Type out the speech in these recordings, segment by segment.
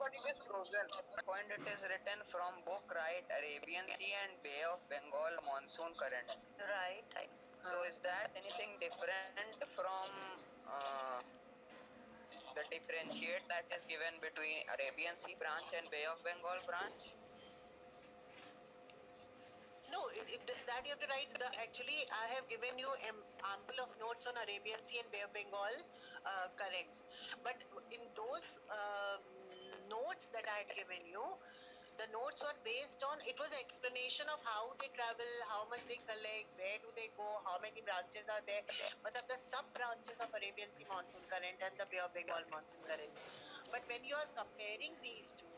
point it is frozen. Point it is written from book, right? Arabian Sea and Bay of Bengal monsoon current. Right. So is that anything different from the differentiate that is given between Arabian Sea branch and Bay of Bengal branch? No, that you have to write. Actually, I have given you ample of notes on Arabian Sea and Bay of Bengal currents. But in those notes that I had given you, the notes were based on, it was an explanation of how they travel, how much they collect, where do they go, how many branches are there, but the sub branches of Arabian Sea monsoon current and the Bay of Bengal monsoon current. But when you are comparing these two,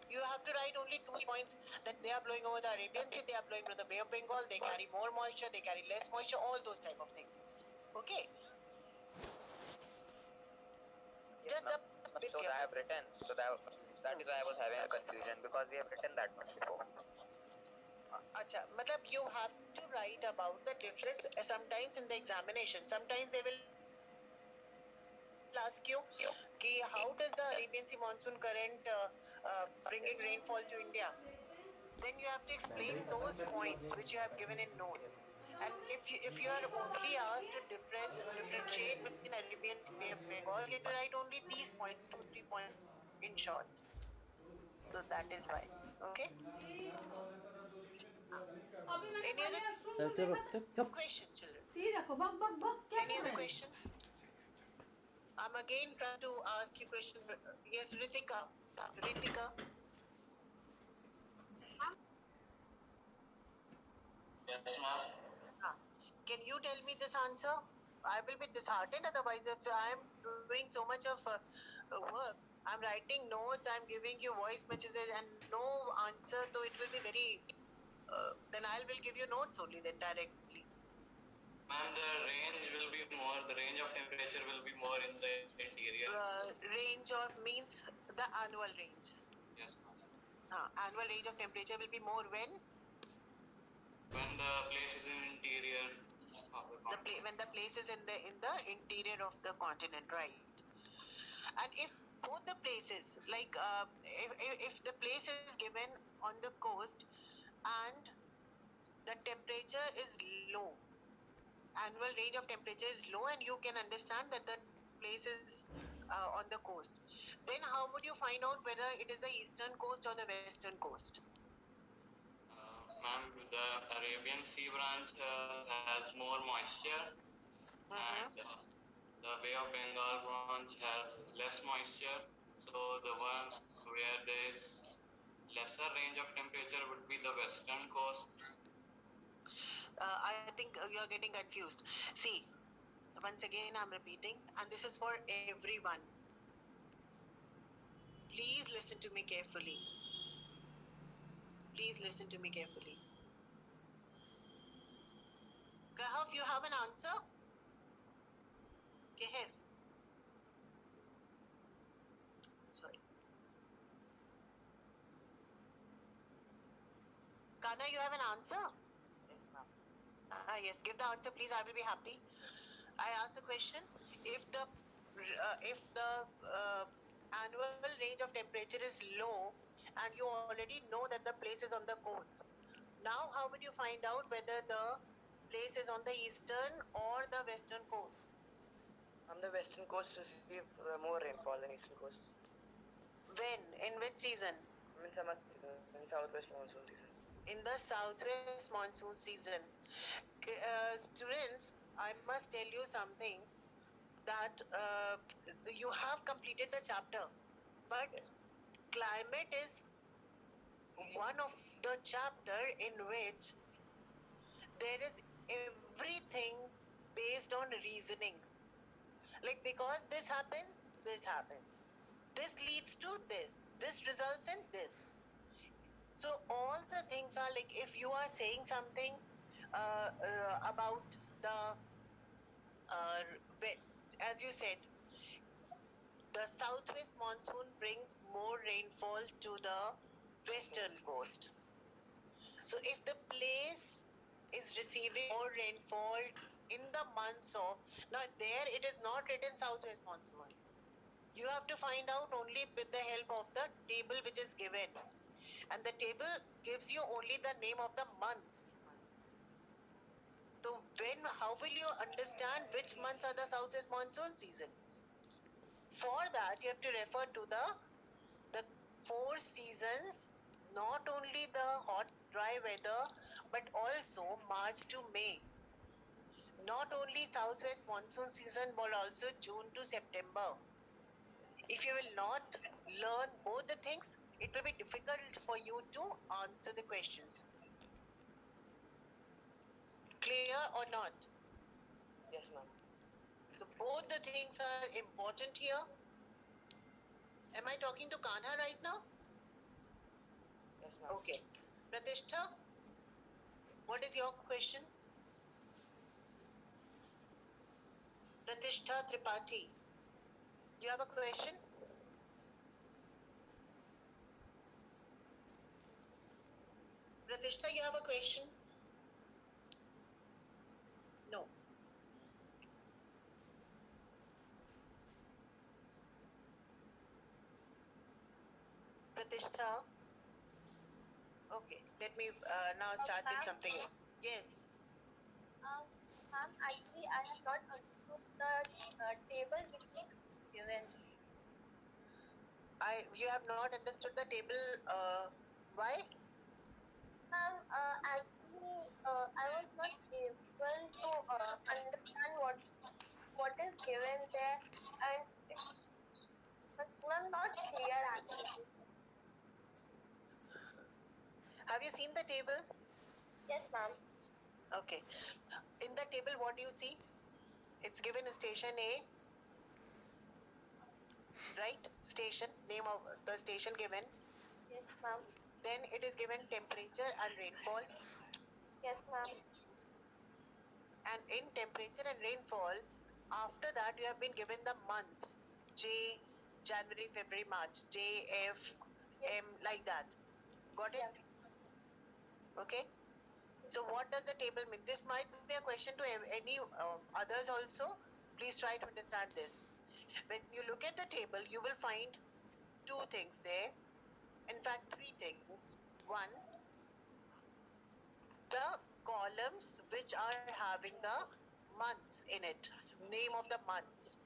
you have to write only 2 points, that they are blowing over the Arabian Sea, they are blowing over the Bay of Bengal, they carry more moisture, they carry less moisture, all those type of things. Okay. Yes, ma'am. So I have written. So that is why I was having a confusion, because we have written that much before. Acha, matlab you have to write about the difference sometimes in the examination. Sometimes they will ask you, how does the Arabian Sea monsoon current bringing rainfall to India? Then you have to explain those points which you have given in notes. And if you are only asked to differentiate between Arabian Sea and Bay of Bengal, you have to write only these points, 2-3 points in short. So that is why. Okay. Any other question, children? Any other question? I'm again trying to ask you question. Yes, Ritika. Yes, ma'am. Can you tell me this answer? I will be disheartened otherwise. If I am doing so much of work, I'm writing notes, I'm giving you voice messages and no answer, so it will be very. Then I will give you notes only then directly. Ma'am, the range will be more. The range of temperature will be more in the interior. Range of means the annual range. Yes, ma'am. Annual range of temperature will be more when the place is in interior of the continent. when the place is in the interior of the continent, right? And if both the places, like if the place is given on the coast and the temperature is low, annual range of temperature is low, and you can understand that the place is on the coast, then how would you find out whether it is the eastern coast or the western coast? Ma'am, the Arabian Sea branch has more moisture, and the Bay of Bengal branch has less moisture. So the one where there is lesser range of temperature would be the western coast. I think you are getting confused. See, once again I'm repeating, and this is for everyone. Please listen to me carefully. Please listen to me carefully. Kahaf, you have an answer? Kahaf. Sorry. Kana, you have an answer? Yes, give the answer, please. I will be happy. I asked the question: if the annual range of temperature is low, and you already know that the place is on the coast, now how would you find out whether the place is on the eastern or the western coast? On the western coast receive more rainfall than eastern coast. When? In which season? In summer season, in southwest monsoon season. In the southwest monsoon season. Students, I must tell you something, that you have completed the chapter, but climate is one of the chapter in which there is everything based on reasoning. Like, because this happens, this leads to this results in this. So all the things are like, if you are saying something about the as you said, the southwest monsoon brings more rainfall to the western coast. So if the place is receiving more rainfall in the months of, now there it is not written southwest monsoon. You have have to find out only with the help of the table which is given. And the table gives you only the name of the months. So how will you understand which months are the southwest monsoon season? For that, you have to refer to the four seasons, not only the hot, dry weather, but also March to May. Not only southwest monsoon season, but also June to September. If you will not learn both the things, it will be difficult for you to answer the questions. Clear or not? Yes, ma'am. So both the things are important here. Am I talking to Kanha right now? Yes, ma'am. Okay. Pratishtha, what is your question? Pratishtha Tripathi, you have a question? Pratishtha, you have a question? No. Pratishtha? Okay, let me now start with something else. Yes. Ma'am, actually, I have not understood the table which is given. You have not understood the table. Why? Ma'am, actually, I was not able to understand what is given there, and it was not clear actually. Have you seen the table? Yes, ma'am. Okay. In the table, what do you see? It's given station A, right? Station, name of the station given. Yes, ma'am. Then it is given temperature and rainfall. Yes, ma'am. And in temperature and rainfall, after that you have been given the months. January, February, March. J, F, Yes. M, like that. Got it? Yeah. Okay. So what does the table mean? This might be a question to any others also. Please try to understand this. When you look at the table, you will find two things there. In fact, three things. One, the columns which are having the months in it, name of the months.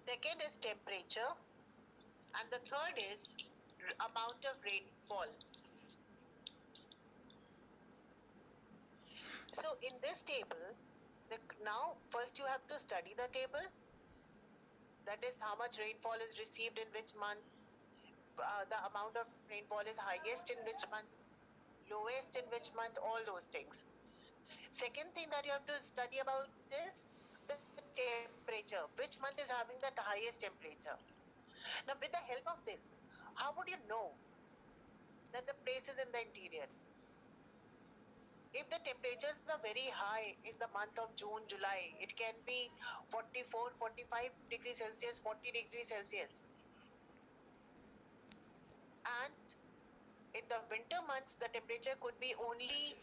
Second is temperature. And the third is amount of rainfall. So in this table, now first you have to study the table. That is how much rainfall is received in which month. The amount of rainfall is highest in which month, lowest in which month, all those things. Second thing that you have to study about is the temperature. Which month is having the highest temperature? Now with the help of this, how would you know that the place is in the interior? If the temperatures are very high in the month of June, July, it can be 44, 45 degrees Celsius, 40 degrees Celsius. And in the winter months, the temperature could be only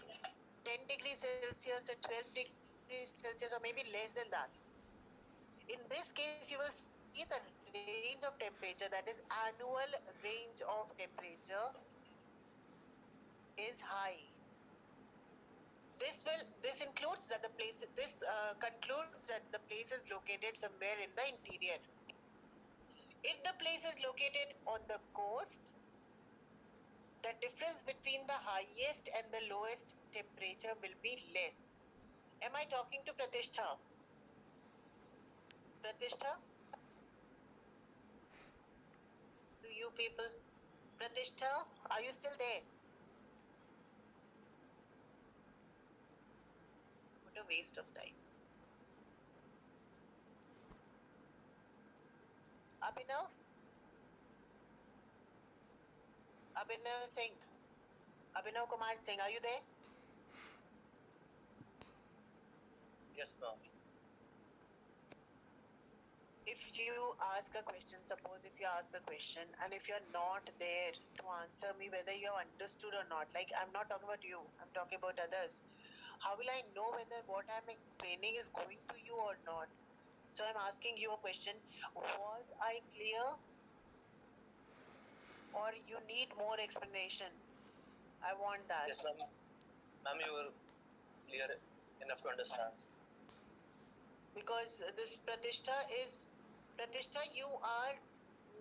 10 degrees Celsius or 12 degrees Celsius or maybe less than that. In this case, you will see the range of temperature, that is annual range of temperature is high. This includes that the place, this concludes that the place is located somewhere in the interior. If the place is located on the coast, the difference between the highest and the lowest temperature will be less. Am I talking to Pratishtha? Pratishtha? To you people? Pratishtha, are you still there? What a waste of time. Abhinav? Abhinav Singh? Abhinav Kumar Singh, are you there? Yes, ma'am. If you ask a question, suppose if you ask a question and if you're not there to answer me whether you have understood or not, like I'm not talking about you, I'm talking about others. How will I know whether what I'm explaining is going to you or not? So I'm asking you a question. Was I clear or you need more explanation? I want that. Yes, ma'am. Ma'am, you were clear enough to understand. Because this Pratishtha, you are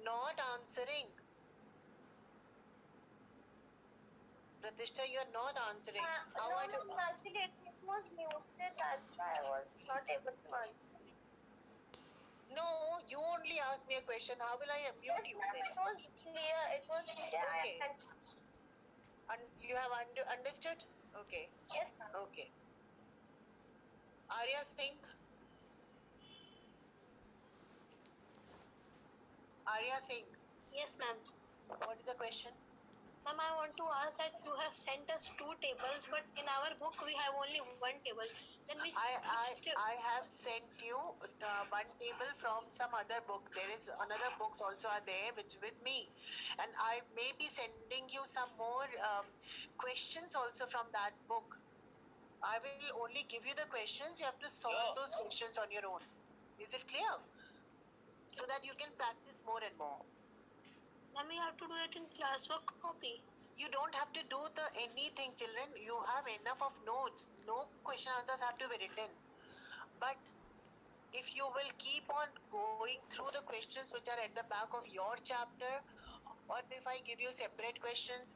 not answering. Pratishtha, you are not answering. How no, are you? ma'am, actually it was muted, that's why I was not able to answer. No, you only asked me a question. How will I mute Yes, you ma'am, then? it was clear. It was clear. Okay. You have understood? Okay. Yes, ma'am. Okay. Arya Singh. Arya Singh. Yes, ma'am. What is the question? Ma'am, I want to ask that you have sent us 2 tables, but in our book we have only 1 table. Then I have sent you one table from some other book. There is another books also are there which with me, and I may be sending you some more questions also from that book. I will only give you the questions. You have to solve those questions on your own. Is it clear? So that you can practice more and more. Ma'am, you have to do it in classwork copy. You don't have to do the anything, children. You have enough of notes. No question answers have to be written. But if you will keep on going through the questions which are at the back of your chapter, or if I give you separate questions,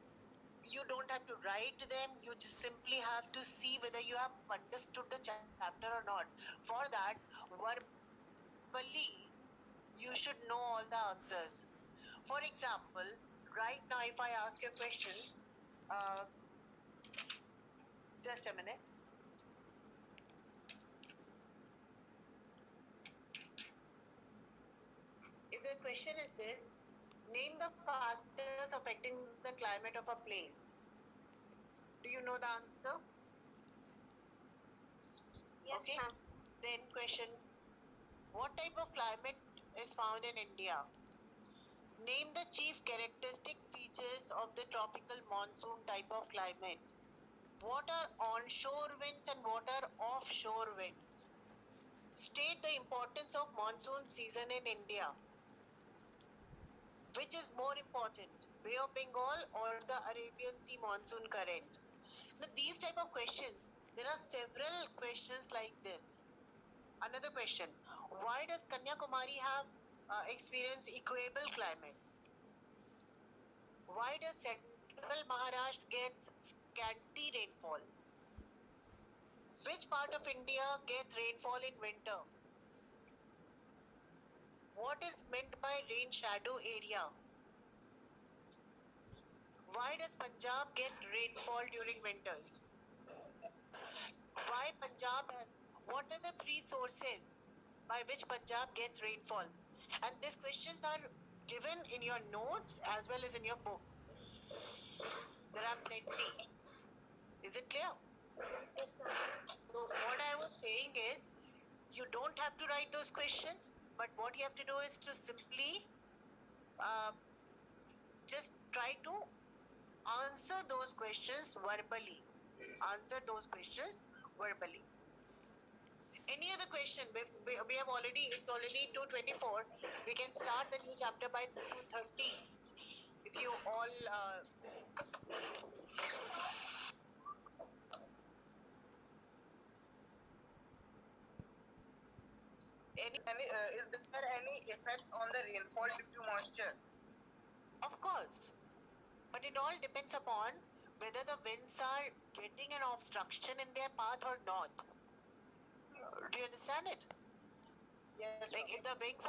you don't have to write them. You just simply have to see whether you have understood the chapter or not. For that, verbally, you should know all the answers. For example, right now, if I ask you a question, uh, just a minute. If the question is this, name the factors affecting the climate of a place. Do you know the answer? Yes, Okay. ma'am. Then question, what type of climate is found in India? Name the chief characteristic features of the tropical monsoon type of climate. What are onshore winds and what are offshore winds? State the importance of monsoon season in India. Which is more important, Bay of Bengal or the Arabian Sea monsoon current? Now, these type of questions, there are several questions like this. Another question, why does Kanyakumari have experienced equable climate? Why does central Maharashtra get scanty rainfall? Which part of India gets rainfall in winter? What is meant by rain shadow area? Why does Punjab get rainfall during winters? Why Punjab has, what are the 3 sources by which Punjab gets rainfall? And these questions are given in your notes as well as in your books. There are plenty. Is it clear? Yes, ma'am. So what I was saying is, you don't have to write those questions, but what you have to do is to simply just try to answer those questions verbally. Answer those questions verbally. Any other question? We have already, it's already 2:24. We can start the new chapter by 2:30. If you all Is there any effect on the rainfall due to moisture? of course, but it all depends upon whether the winds are getting an obstruction in their path or not. Do you understand it? Yes. Like if the winds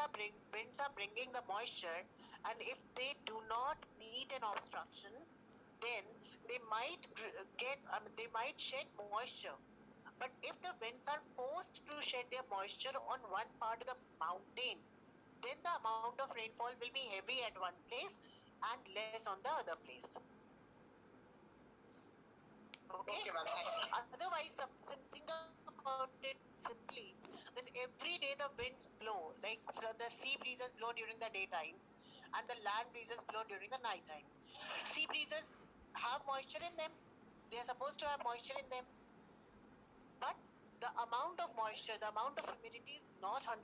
are bringing the moisture, and if they do not need an obstruction, then they might they might shed moisture. But if the winds are forced to shed their moisture on one part of the mountain, then the amount of rainfall will be heavy at one place and less on the other place. Okay, Okay, ma'am. Otherwise, think about it simply. Then every day the winds blow, like the sea breezes blow during the daytime, and the land breezes blow during the nighttime. Sea breezes have moisture in them. They are supposed to have moisture in them, but the amount of moisture, the amount of humidity is not 100%,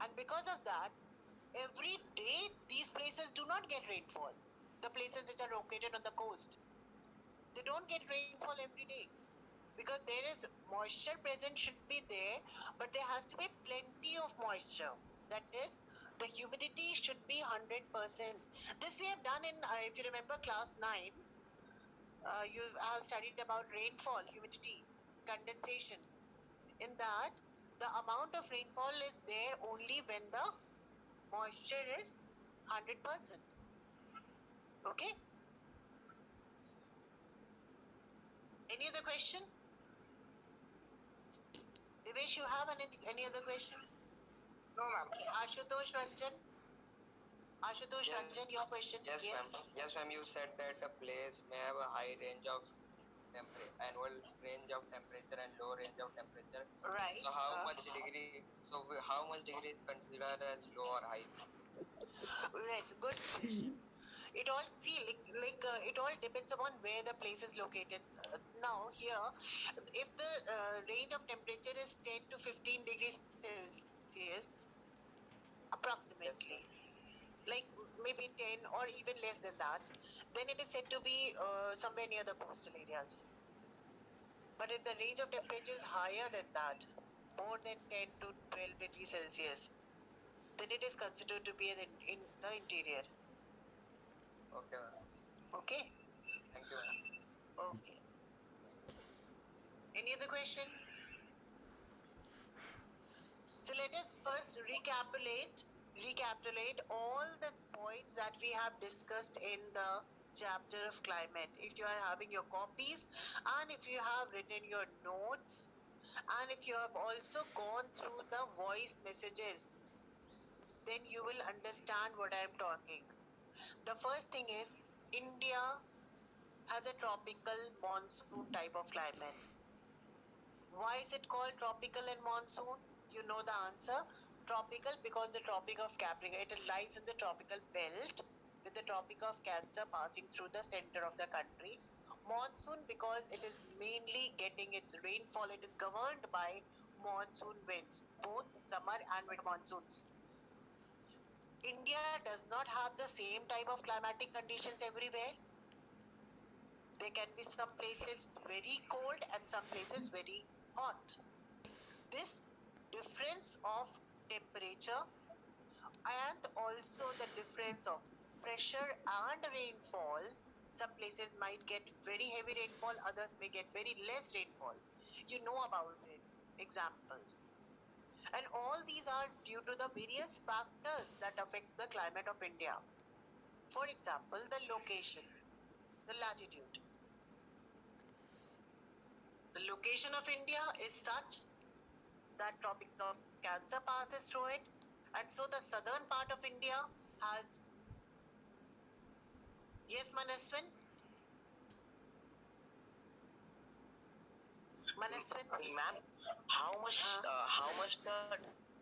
and because of that, every day these places do not get rainfall. The places which are located on the coast, they don't get rainfall every day because there is moisture present should be there, but there has to be plenty of moisture. That is, the humidity should be 100%. This we have done in, if you remember, class 9. You have studied about rainfall, humidity, condensation. In that, the amount of rainfall is there only when the moisture is 100%. Okay? Any other question? Devesh, you have any other question? No, ma'am. Okay, Ashutosh Ranjan. Ashutosh Yes. Ranjan, your question. Yes, ma'am. Yes, ma'am. You said that a place may have a high range of annual range of temperature and low range of temperature. Right. So how much degree? So how much degree is considered as low or high? Yes, good question. It all it all depends upon where the place is located. Now here, if the range of temperature is 10 to 15 degrees Celsius, approximately, like maybe 10 or even less than that, then it is said to be somewhere near the coastal areas. But if the range of temperature is higher than that, more than 10 to 12 degrees Celsius, then it is considered to be in the interior. Okay, ma'am. Okay? Thank you, ma'am. Okay. Any other question? So let us first recapitulate all the points that we have discussed in the chapter of climate. If you are having your copies and if you have written your notes and if you have also gone through the voice messages, then you will understand what I am talking. The first thing is India has a tropical monsoon type of climate. Why is it called tropical and monsoon? You know the answer. Tropical because the Tropic of Capricorn, it lies in the tropical belt with the Tropic of Cancer passing through the center of the country. Monsoon because it is mainly getting its rainfall. It is governed by monsoon winds, both summer and winter monsoons. India does not have the same type of climatic conditions everywhere. There can be some places very cold and some places very hot. This difference of temperature and also the difference of pressure and rainfall, some places might get very heavy rainfall, others may get very less rainfall. You know about it. Examples. And all these are due to the various factors that affect the climate of India. For example, the location, the latitude. The location of India is such that Tropic of Cancer passes through it, and so the southern part of India has. Yes, Manaswin? Manaswin? Ma'am, how much the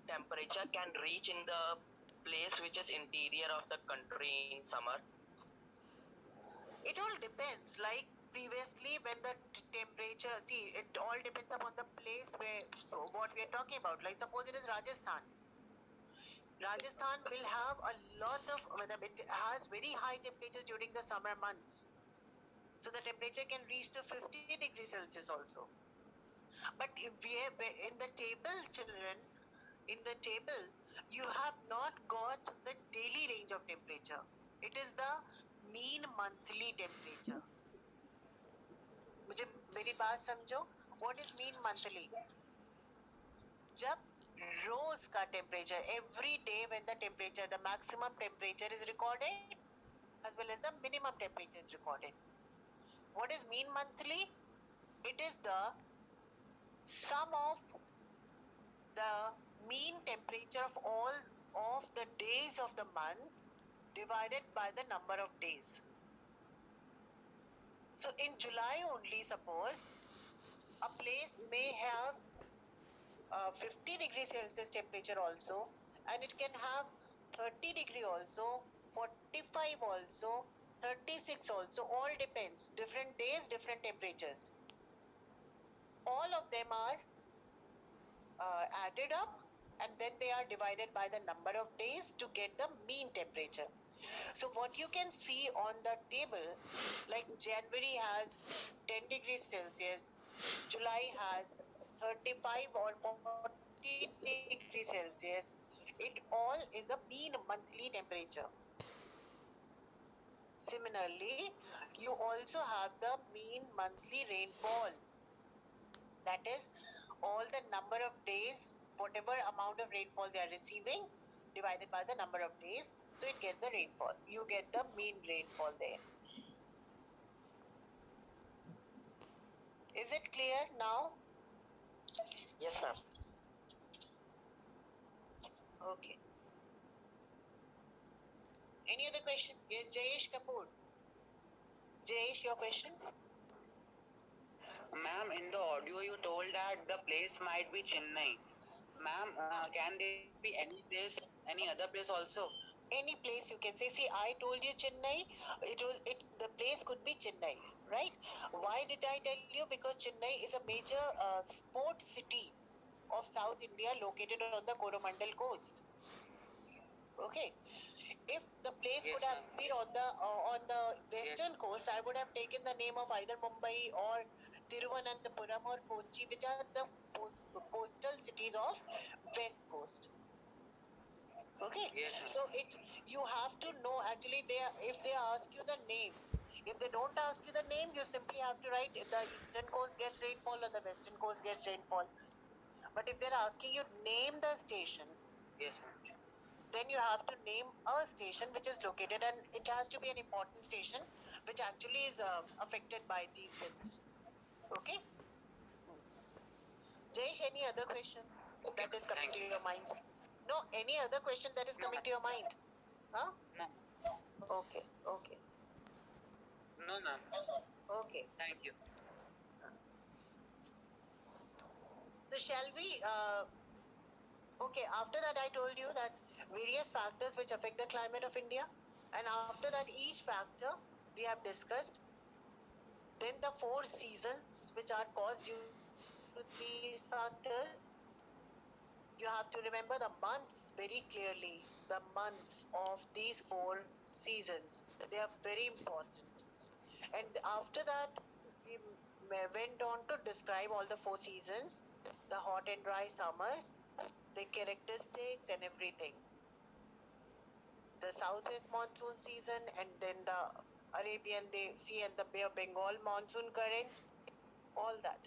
temperature can reach in the place which is interior of the country in summer? It all depends. Like previously, when the temperature, see, it all depends upon the place where what we are talking about. Like suppose it is Rajasthan. Rajasthan will have a lot of, it has very high temperatures during the summer months. So the temperature can reach to 50 degrees Celsius also. But if we are in the table, children, in the table, you have not got the daily range of temperature. It is the mean monthly temperature. मुझे मेरी बात समझो. What is mean monthly? जब रोज का temperature, every day when the temperature, the maximum temperature is recorded as well as the minimum temperature is recorded. What is mean monthly? It is the sum of the mean temperature of all of the days of the month divided by the number of days. So in July only, suppose a place may have 50 degrees Celsius temperature also, and it can have 30 degree also, 45 also, 36 also, all depends. Different days, different temperatures. all of them are added up, and then they are divided by the number of days to get the mean temperature. So what you can see on the table, like January has 10 degrees Celsius, July has 35 or 40 degrees Celsius. It all is the mean monthly temperature. Similarly, you also have the mean monthly rainfall. That is all the number of days, whatever amount of rainfall they are receiving, divided by the number of days. So it gets the rainfall. You get the mean rainfall there. Is it clear now? Yes, ma'am. Okay. Any other question? Yes, Jayesh Kapoor. Jayesh, your question? Ma'am, in the audio you told that the place might be Chennai. Ma'am, can there be any place, any other place also? Any place you can say. See, I told you Chennai. The place could be Chennai, right? Why did I tell you? Because Chennai is a major sport city of South India, located on the Coromandel coast. Okay. If the place Yes, could have ma'am. been on the western coast, I would have taken the name of either Mumbai or Tiruvananthapuram or Kochi, which are the coastal cities of west coast. Okay. Yes, ma'am. So you have to know actually if they ask you the name. If they don't ask you the name, you simply have to write the eastern coast gets rainfall or the western coast gets rainfall. But if they're asking you name the station, Yes, ma'am. then you have to name a station which is located, and it has to be an important station which actually is affected by these winds. Okay. Jayesh, any other question that is coming Thank to you. your mind? No, any other question that is coming to your mind? Huh? No, Okay, okay, no, ma'am. okay. Thank you. So shall we? Okay. After that, I told you that various factors which affect the climate of India, and after that, each factor we have discussed. Then the four seasons which are caused due to these factors. You have to remember the months very clearly. The months of these four seasons. They are very important. And after that, we went on to describe all the four seasons, the hot and dry summers, the characteristics and everything. The southwest monsoon season, and then the Arabian Sea and the Bay of Bengal monsoon current, all that.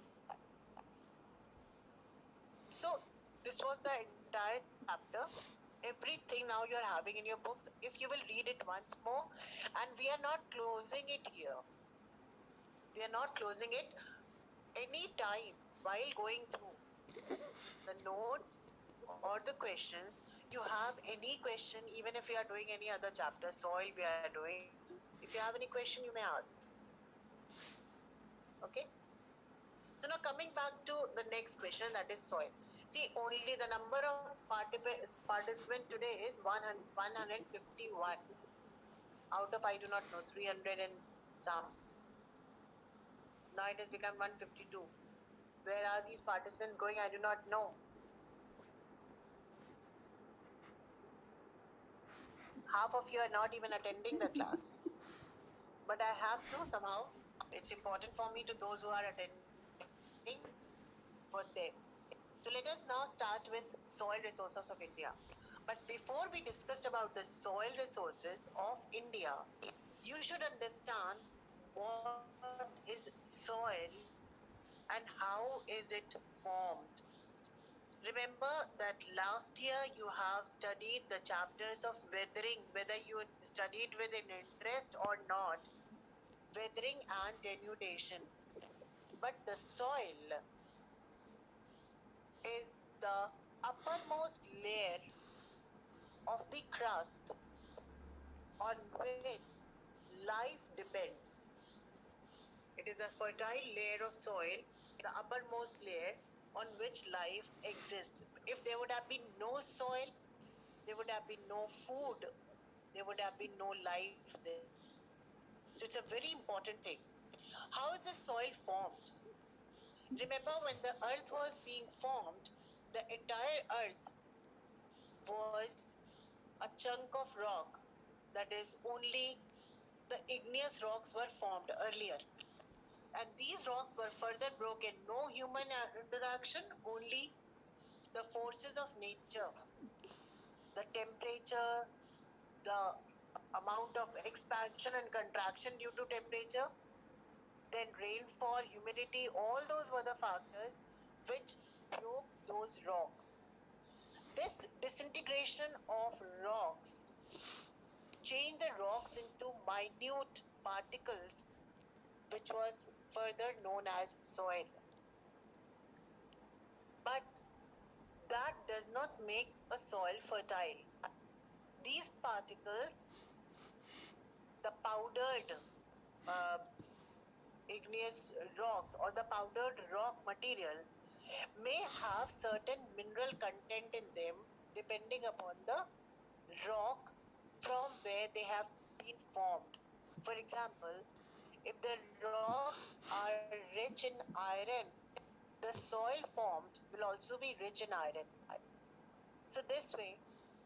So this was the entire chapter. Everything now you're having in your books. If you will read it once more, and we are not closing it here. We are not closing it. Any time while going through the notes or the questions, you have any question, even if you are doing any other chapter, soil we are doing. If you have any question, you may ask. Okay. So now coming back to the next question, that is soil. See, only the number of participants today is 151. Out of, I do not know, 300 and some. Now it has become 152. Where are these participants going? I do not know. Half of you are not even attending the class. But I have to somehow, it's important for me to those who are attending for them. So let us now start with soil resources of India. But before we discussed about the soil resources of India, you should understand what is soil and how is it formed. Remember that last year you have studied the chapters of weathering, whether you studied with an interest or not, weathering and denudation. But the soil is the uppermost layer of the crust on which life depends. It is a fertile layer of soil, the uppermost layer on which life exists. If there would have been no soil, there would have been no food, there would have been no life there. So it's a very important thing. How is the soil formed? Remember when the earth was being formed, the entire earth was a chunk of rock. That is, only the igneous rocks were formed earlier. And these rocks were further broken. No human interaction, only the forces of nature, the temperature, the amount of expansion and contraction due to temperature, then rainfall, humidity, all those were the factors which broke those rocks. This disintegration of rocks changed the rocks into minute particles, which was further known as soil. But that does not make a soil fertile. These particles, the powdered uh, igneous rocks or the powdered rock material, may have certain mineral content in them depending upon the rock from where they have been formed. For example, if the rocks are rich in iron, the soil formed will also be rich in iron. So, this way,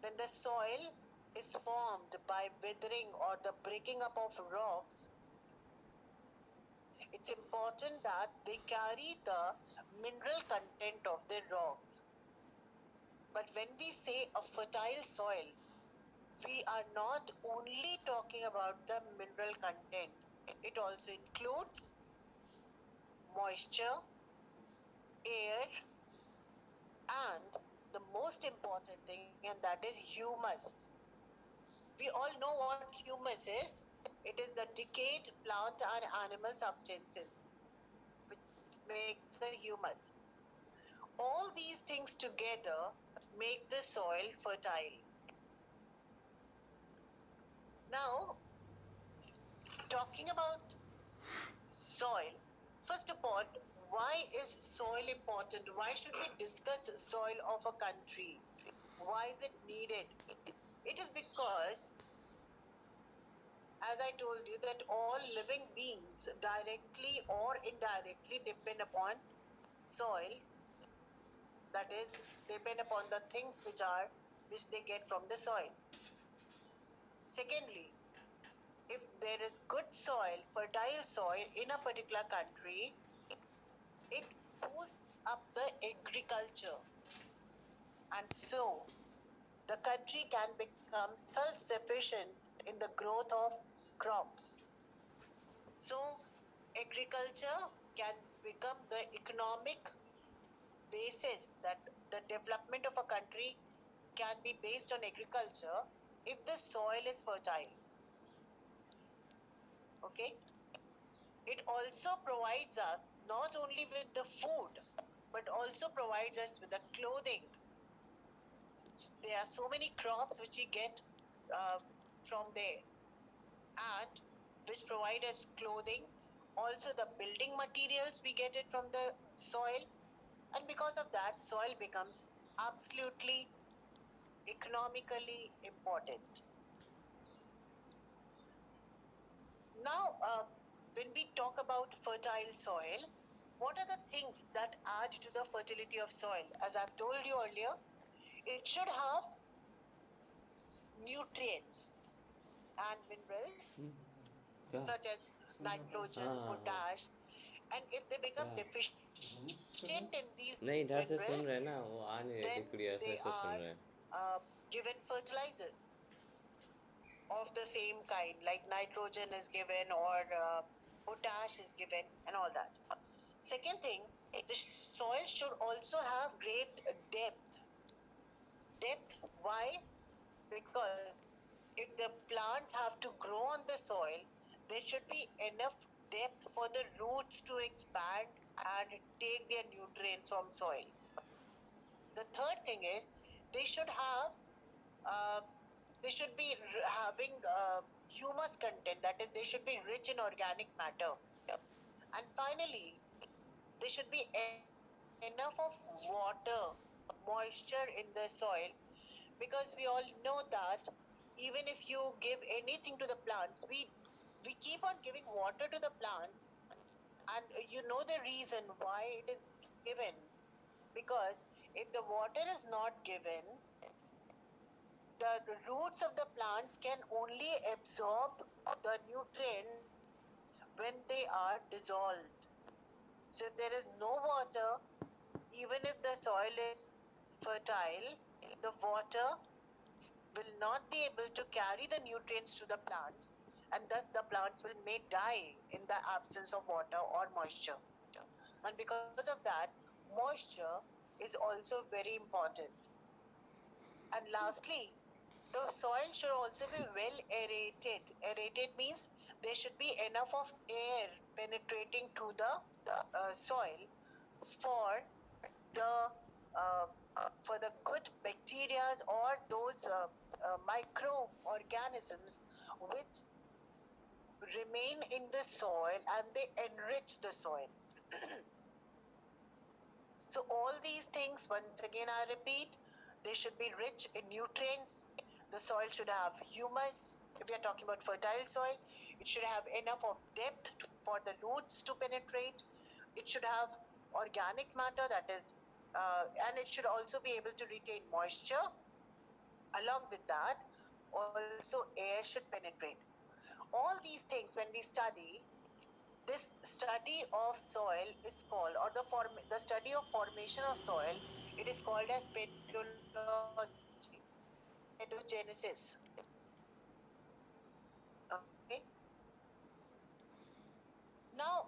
when the soil is formed by withering or the breaking up of rocks, it's important that they carry the mineral content of the rocks. But when we say a fertile soil, we are not only talking about the mineral content, it also includes moisture, air, and the most important thing, and that is humus. We all know what humus is. It is the decayed plant and animal substances which makes the humus. All these things together make the soil fertile. Now, talking about soil, first of all, why is soil important? Why should we discuss soil of a country? Why is it needed? It is because, as I told you, that all living beings directly or indirectly depend upon soil. That is, depend upon the things which they get from the soil. Secondly, if there is good soil, fertile soil in a particular country, it boosts up the agriculture, and so the country can become self-sufficient in the growth of crops. So agriculture can become the economic basis, that the development of a country can be based on agriculture if the soil is fertile. Okay? It also provides us not only with the food, but also provides us with the clothing. There are so many crops which we get from there, and which provide us clothing. Also, the building materials we get it from the soil, and because of that, soil becomes absolutely economically important. Now, when we talk about fertile soil, what are the things that add to the fertility of soil? As I've told you earlier, it should have nutrients and minerals क्या such as nitrogen, potash, and if they become deficient in these नहीं इधर से सुन रहे minerals, हैं ना, वो आ नहीं रहे then थे क्लियर, they वैसे सुन are रहे हैं. given fertilizers of the same kind, like nitrogen is given or potash is given, and all that. Second thing, the soil should also have great depth. Depth, why? Because if the plants have to grow on the soil, there should be enough depth for the roots to expand and take their nutrients from soil. The third thing is they should have uh, they should be having humus content, that is they should be rich in organic matter. And finally, there should be enough of water, moisture in the soil, because we all know that even if you give anything to the plants, we keep on giving water to the plants, And you know the reason why it is given. Because if the water is not given, the roots of the plants can only absorb the nutrients when they are dissolved. So if there is no water, even if the soil is fertile, the water will not be able to carry the nutrients to the plants, and thus the plants will may die in the absence of water or moisture. And because of that, moisture is also very important. And lastly, the soil should also be well aerated. Aerated means there should be enough of air penetrating to the soil for the for the good bacteria or those microorganisms which remain in the soil and they enrich the soil. So all these things, once again I repeat, they should be rich in nutrients. The soil should have humus. If we are talking about fertile soil, it should have enough of depth for the roots to penetrate. It should have organic matter, that is, and it should also be able to retain moisture. Along with that, also air should penetrate. All these things, when we study, this study of soil is called, or the study of formation of soil, it is called as pedology, pedogenesis. Okay. Now,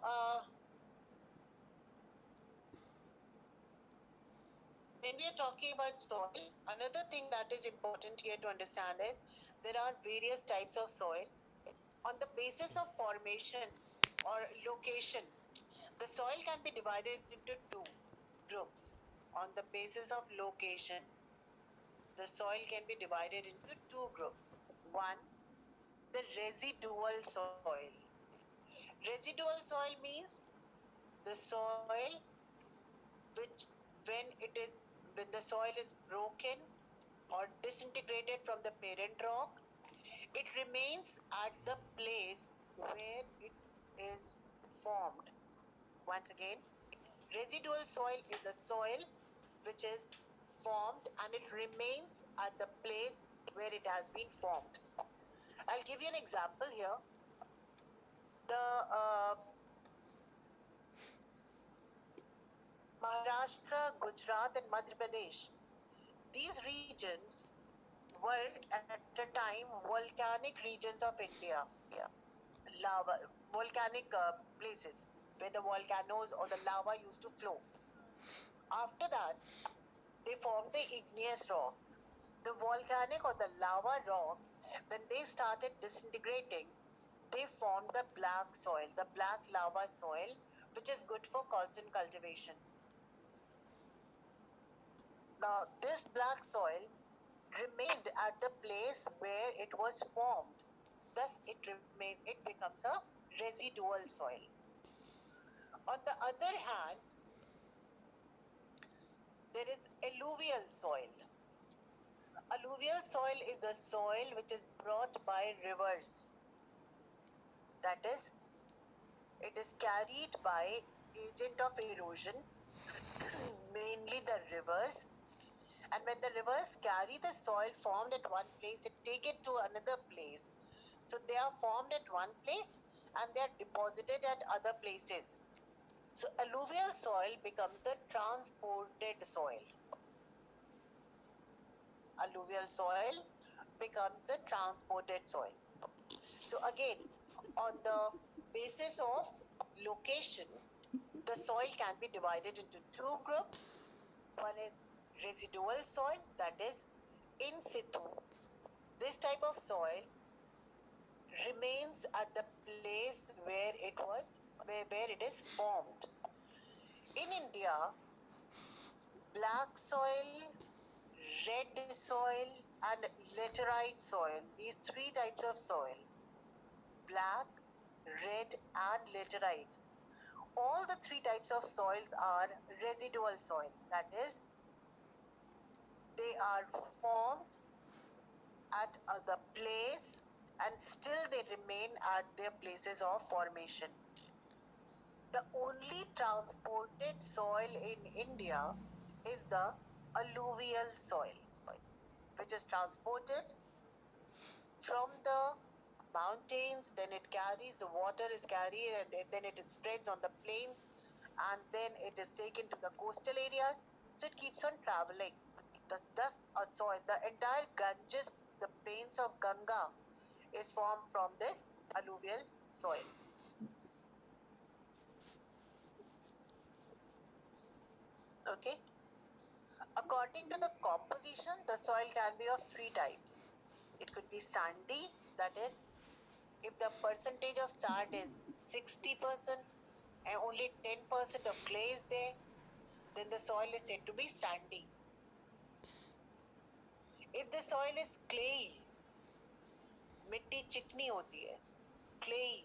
when we are talking about soil, another thing that is important here to understand is there are various types of soil. On the basis of formation or location, the soil can be divided into two groups. On the basis of location, the soil can be divided into two groups. One, the residual soil. Residual soil means the soil which when the soil is broken or disintegrated from the parent rock, it remains at the place where it is formed. Once again, residual soil is the soil which is formed and it remains at the place where it has been formed. I'll give you an example here. The Maharashtra, Gujarat, and Madhya Pradesh, these regions were at a time volcanic regions of India. Yeah. Lava, volcanic places where the volcanoes or the lava used to flow. After that, they formed the igneous rocks. The volcanic or the lava rocks, when they started disintegrating, they formed the black soil, the black lava soil, which is good for cotton cultivation. Now, this black soil remained at the place where it was formed. Thus, it becomes a residual soil. On the other hand, there is alluvial soil. Alluvial soil is the soil which is brought by rivers. That is, it is carried by agent of erosion, mainly the rivers. And when the rivers carry the soil formed at one place, it take it to another place. So they are formed at one place and they are deposited at other places. So alluvial soil becomes the transported soil. Alluvial soil becomes the transported soil. So again, on the basis of location, the soil can be divided into two groups. One is residual soil, that is in situ. This type of soil remains at the place where where it is formed. In India, black soil, red soil, and laterite soil, these three types of soil, black, red, and laterite, all the three types of soils are residual soil. That is, they are formed at the place and still they remain at their places of formation. the only transported soil in India is the alluvial soil, which is transported from the mountains, then it carries, the water is carried, and then it spreads on the plains, and then it is taken to the coastal areas. So it keeps on traveling. Thus, a soil, the entire Ganges, the plains of Ganga, is formed from this alluvial soil. Okay. According to the composition, the soil can be of three types. It could be sandy, that is, if the percentage of sand is 60% and only 10% of clay is there, then the soil is said to be sandy. If the soil is clayey, मिट्टी चिकनी होती है, clayey,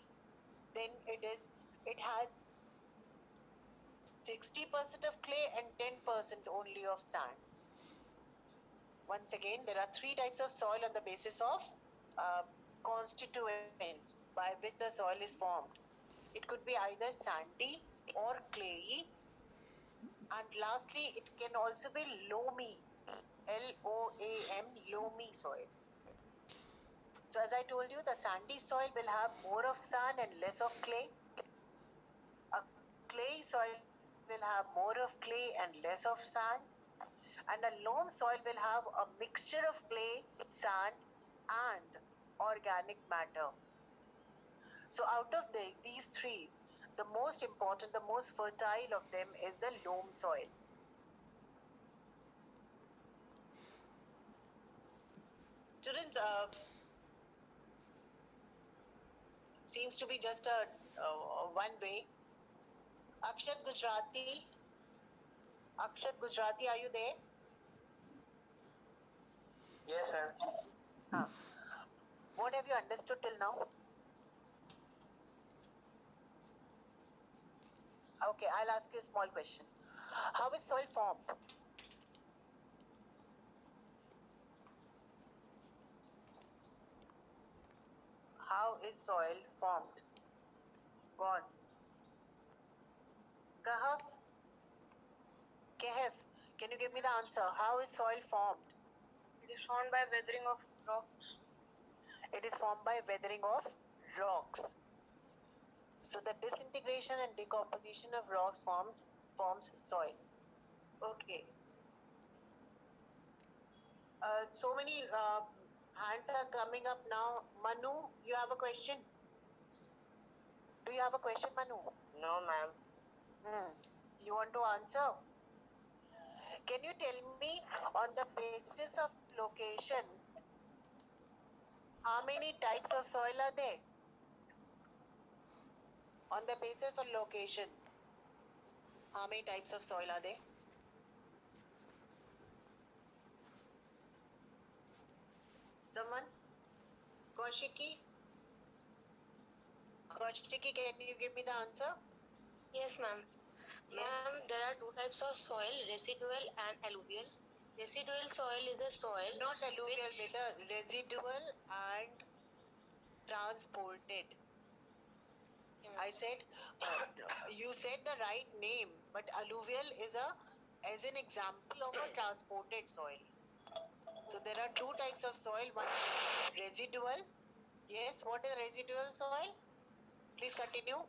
then it has 60% of clay and 10% only of sand. Once again, there are three types of soil on the basis of constituents by which the soil is formed. It could be either sandy or clayey, and lastly, it can also be loamy, L-O-A-M, loamy soil. So as I told you, the sandy soil will have more of sand and less of clay. A clay soil will have more of clay and less of sand. And a loam soil will have a mixture of clay, sand, and organic matter. So out of these three, the most important, the most fertile of them is the loam soil. Students, seems to be just a one way. Akshat Gujarati, are you there? Yes, ma'am. What have you understood till now? Okay, I'll ask you a small question. How is soil formed? How is soil formed? Go on. Kehf, can you give me the answer? How is soil formed? It is formed by weathering of rocks. It is formed by weathering of rocks. So the disintegration and decomposition of rocks forms soil. Okay. So many hands are coming up now. Manu, you have a question? Do you have a question, Manu? No, ma'am. You want to answer? Can you tell me, on the basis of location, how many types of soil are there? On the basis of location, how many types of soil are there? Someone? Kaushiki? Kaushiki, can you give me the answer? Yes, ma'am. Ma'am, there are two types of soil, residual and alluvial. Residual soil is a soil. Not alluvial, beta, residual and transported. I said, you said the right name, but alluvial is as an example of a transported soil. So there are two types of soil. One is residual. Yes, what is residual soil? Please continue.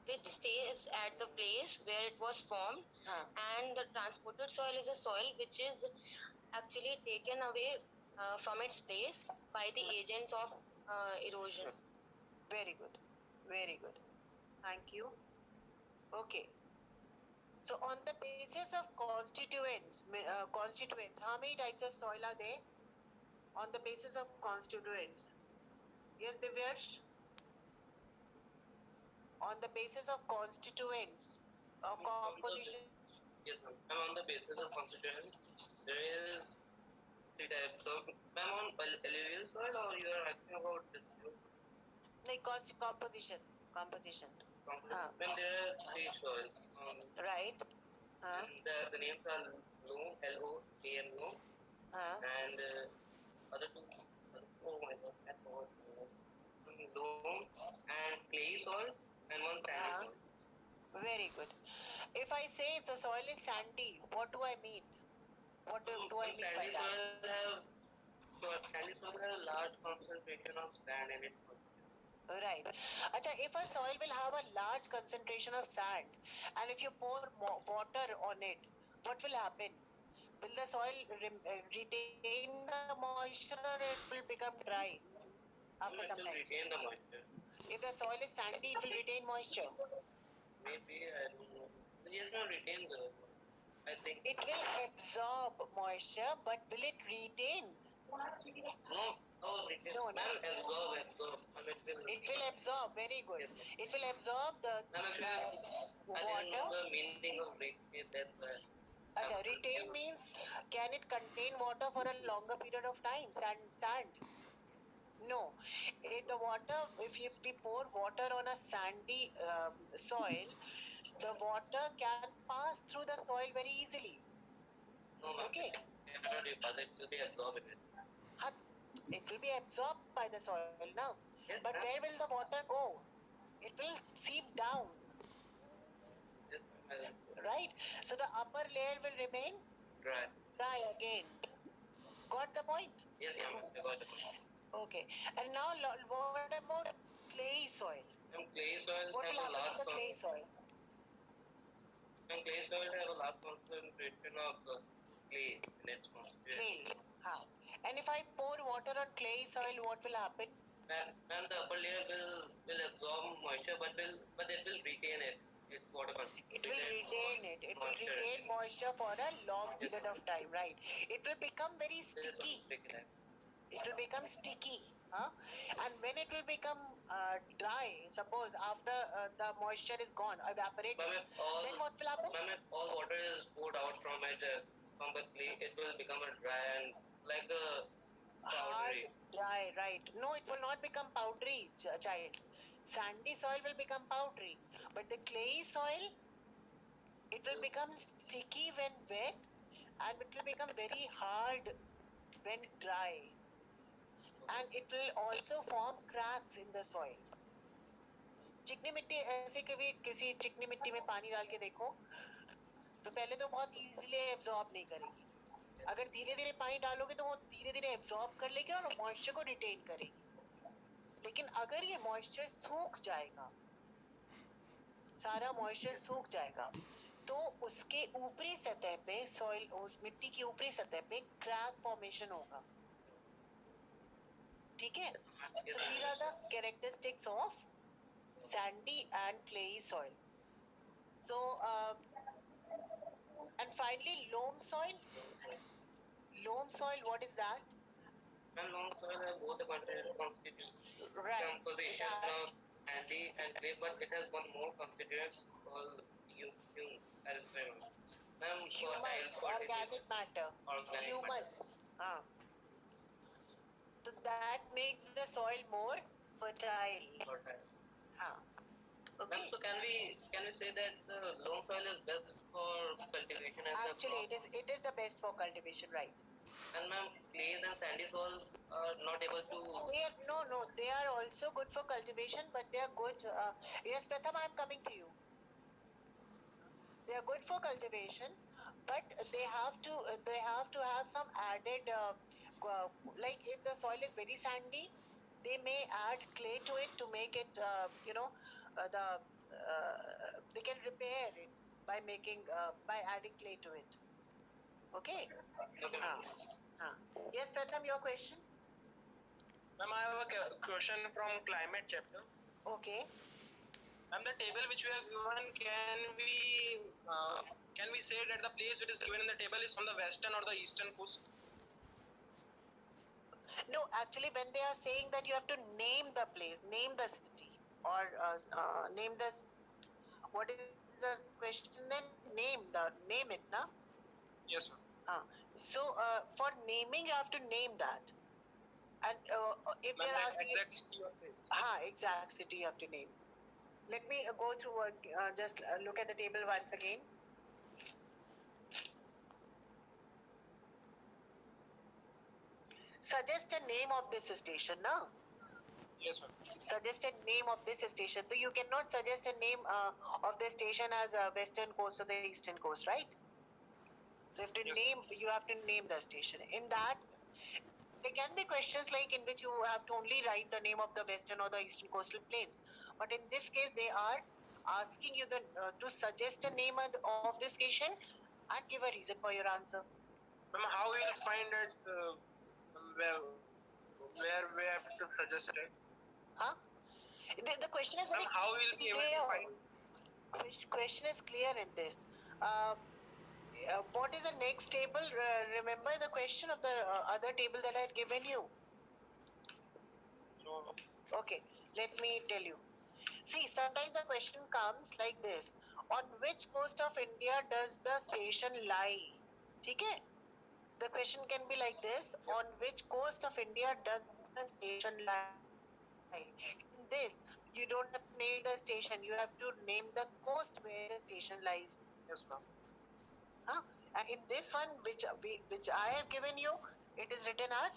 Which stays at the place where it was formed, and the transported soil is a soil which is actually taken away from its place by the agents of erosion. Very good. Very good. Thank you. Okay. So on the basis of constituents, how many types of soil are there? On the basis of constituents. Yes, Divyash? On the basis of constituents or composition. Yes, ma'am. And on the basis of constituents, there is three types of. Ma'am, on alluvial soil, or you are asking about this? Like composition. Then there are three soils. Right. And the names are loam, L-O-A-M, loam, and other two. Oh my God, I forgot. Loam and clay soil and one sandy soil. Very good. If I say if the soil is sandy, what do I mean? What do I mean by that? Sandy soil have large concentration of sand in it. Right. Acha, if a soil will have a large concentration of sand and if you pour water on it, what will happen? Will the soil retain the moisture or it will become dry after some time? Retain the moisture. If the soil is sandy, it will retain moisture. Maybe, I don't know. Yes, no, retain the. I think. It will absorb moisture, but will it retain? No, retain. No, no. Absorb. It will absorb, very good. Yes, It will absorb the I didn't know water. the meaning of retain. That's why. Acha, retain means can it contain water for a longer period of time? Sand. No. If the water, if we pour water on a sandy soil, the water can pass through the soil very easily. No, ma'am. Okay. It cannot be passed. It will be absorbed in it. It will be absorbed by the soil now. Yes, But ma'am. where will the water go? It will seep down, Yes, ma'am. right? So the upper layer will remain Dry. again. Got the point? Yes, ma'am. I got the point. Okay. And now what about clay soil? Ma'am, clay soil What have will a happen large to the clay soil? Ma'am, clay soil have a large concentration of clay in its constituent. Clay. And if I pour water on clay soil, what will happen? Ma'am, the upper layer will absorb moisture, but it will retain it. Its water content. It will retain it. It will retain moisture for a long period of time, right? It will become very sticky. It will become sticky. And when it will become dry, suppose after the moisture is gone, evaporate, then what will happen? Ma'am, if all water is poured out from it, from the clay, it will become a dry and like a powdery. Hard, dry, right. No, it will not become powdery, child. Sandy soil will become powdery. But the clay soil, it will become sticky when wet and it will become very hard when dry. And it will also form cracks in the soil. चिकनी मिट्टी ऐसे कभी किसी चिकनी मिट्टी में पानी डाल के देखो तो पहले तो बहुत इजीली एब्जॉर्ब नहीं करेगी अगर धीरे धीरे पानी डालोगे तो वो धीरे धीरे एब्जॉर्ब कर लेगी और मॉइस्चर को रिटेन करेगी लेकिन अगर ये मॉइस्चर सूख जाएगा सारा मॉइस्चर सूख जाएगा तो उसके ऊपरी सतह पे सॉइल उस मिट्टी की ऊपरी सतह पे क्रैक फॉर्मेशन होगा ठीक है so these are the characteristics of sandy and clayey soil so and finally loam soil what is that And loam soil has both the constituent right composition of sandy and clay, but it has one more constituent called humus. Organic matter humus so that makes the soil more fertile okay so can we say that the loam soil is best for cultivation as actually it is the best for cultivation right and ma'am clays and sandy soils are not able to they are also good for cultivation but they are good yes Pratham I am coming to you they are good for cultivation but they have to have some added like if the soil is very sandy they may add clay to it to make it they can repair it by making by adding clay to it okay yes Pratham your question Ma'am, I have a question from climate chapter. Okay. Ma'am, the table which we have given, can we say that the place which is given in the table is on the western or the eastern coast? No, actually when they are saying that you have to name the place, name the city or name this, what is the question then? Name it, na? Yes, ma'am. So for naming you have to name that. And if they are asking exact city or place. Exact city you have to name. Let me go through just look at the table once again. Suggest a name of this station, no? Yes, ma'am. Suggested name of this station. So you cannot suggest a name of the station as Western Coast or the Eastern Coast, right? So if to Yes. name, you have to name the station. In that, there can be questions like in which you have to only write the name of the Western or the Eastern Coastal Plains. But in this case, they are asking you to suggest a name of the station and give a reason for your answer. Ma'am, how we will find it? Where we have to suggest it? Huh? The question is Ma'am, very how we will be able to clear. find? Question is clear in this. What is the next table? Remember the question of the other table that I had given you. So, Okay, let me tell you. See, sometimes the question comes like this. On which coast of India does the station lie? Okay? The question can be like this. On which coast of India does the station lie? In this, you don't have to name the station. You have to name the coast where the station lies. yes, ma'am. Huh? And in this one, which I have given you, it is written as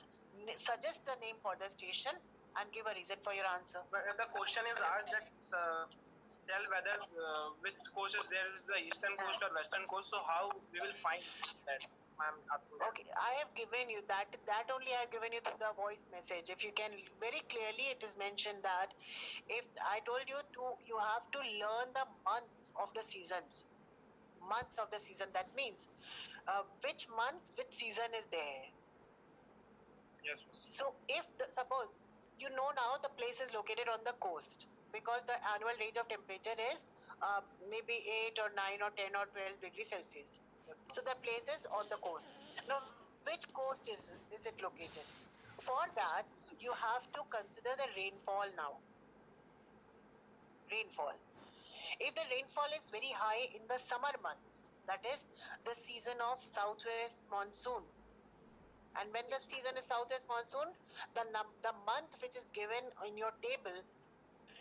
suggest the name for the station and give a reason for your answer. But if the question is asked that tell whether which coast is there, is the eastern coast or western coast. So how we will find that? Ma'am, Okay, I have given you that only I have given you through the voice message. If you can very clearly, it is mentioned that if I told you you have to learn the months of the seasons. Months of the season. That means which month, which season is there. Yes. So if suppose you know now the place is located on the coast because the annual range of temperature is maybe 8 or 9 or 10 or 12 degrees Celsius. So the place is on the coast. Now, which coast is it located? For that, you have to consider the rainfall now. Rainfall. If the rainfall is very high in the summer months, that is the season of southwest monsoon. And when the season is southwest monsoon, the month which is given in your table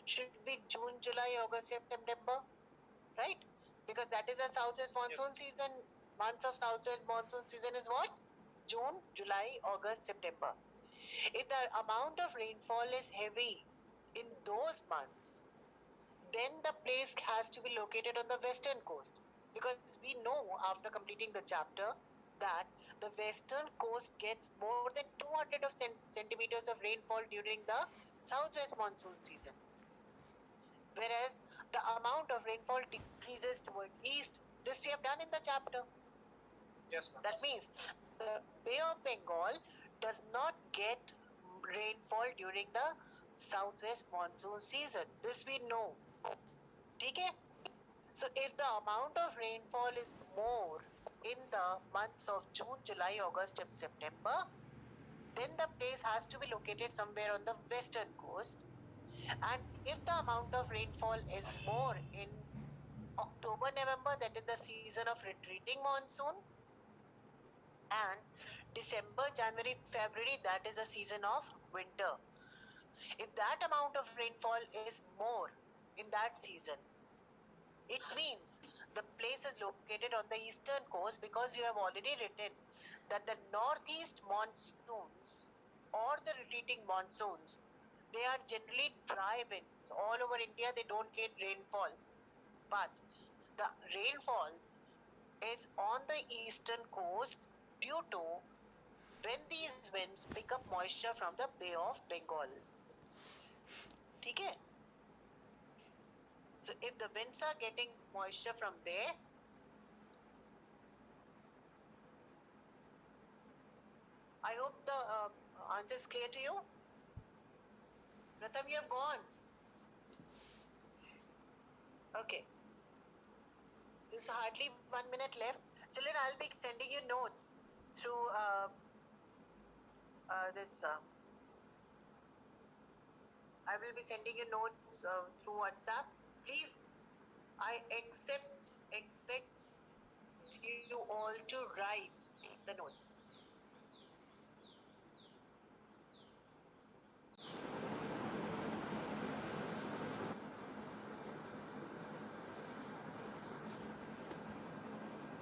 should be June, July, August, September, right? Because that is the southwest monsoon season. Months of southwest monsoon season is what? June, July, August, September. If the amount of rainfall is heavy in those months, then the place has to be located on the western coast. Because we know after completing the chapter that the western coast gets more than 200 of centimeters of rainfall during the southwest monsoon season. Whereas the amount of rainfall decreases towards east. This we have done in the chapter. Yes, ma'am. That means the Bay of Bengal does not get rainfall during the southwest monsoon season. This we know. Okay? So if the amount of rainfall is more in the months of June, July, August, and September, then the place has to be located somewhere on the western coast. And if the amount of rainfall is more in October, November, that is the season of retreating monsoon, and December, January, February, that is the season of winter. If that amount of rainfall is more in that season, it means the place is located on the eastern coast because you have already written that the northeast monsoons or the retreating monsoons, they are generally dry winds. All over India, they don't get rainfall. But the rainfall is on the eastern coast due to when these winds pick up moisture from the Bay of Bengal. Okay? So if the winds are getting moisture from there, I hope the answer is clear to you. Pratham, you have gone. Okay. There's hardly 1 minute left. Children, I'll be sending you notes through this. I will be sending you notes through WhatsApp. Please, I expect you all to write the notes.